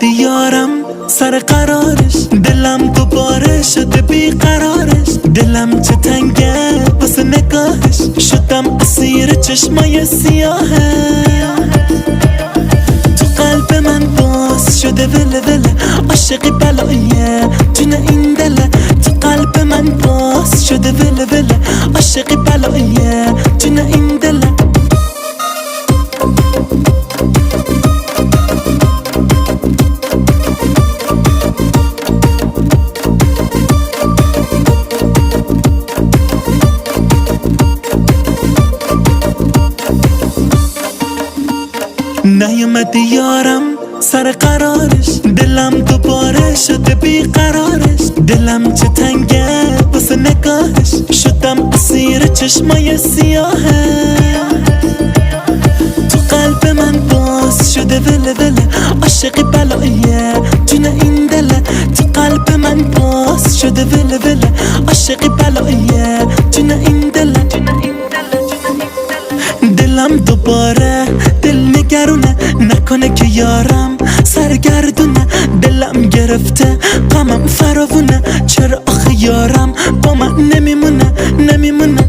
نیومدی یارم سر قرارش، دلم دوباره شده بیقرارش. دلم چه تنگه واسه نگاهش، شدم اسیر چشمای سیاهه. تو قلب من باز شده وله وله، عاشقی بلاییه جون این دله. تو قلب من باز شده وله وله، عاشقی بلاییه جون این دله. نیومدی یارم سر قرارش، دلم دوباره شده بیقرارش. دلم چه تنگه واسه نگاهش، شدم اسیر چشمای سیاهه. تو قلب من باز شده وله وله، عاشقی بلاییه جون این دله. تو قلب من باز شده وله وله، عاشقی بلاییه جون این دله. دلم دوباره دل نگرونه، نکنه که یارم سرگردونه. دلم گرفته غمم فراوونه، چرا آخه یارم با من نمیمونه نمیمونه.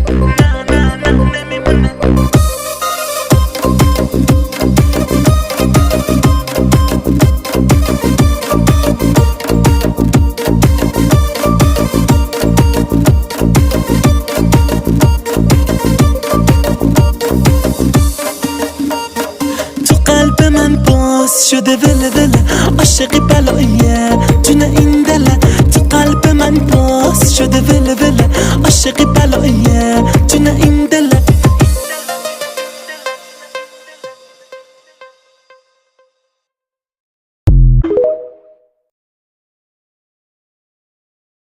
قلب من باز شده وله وله، عاشقی بلاییه جون این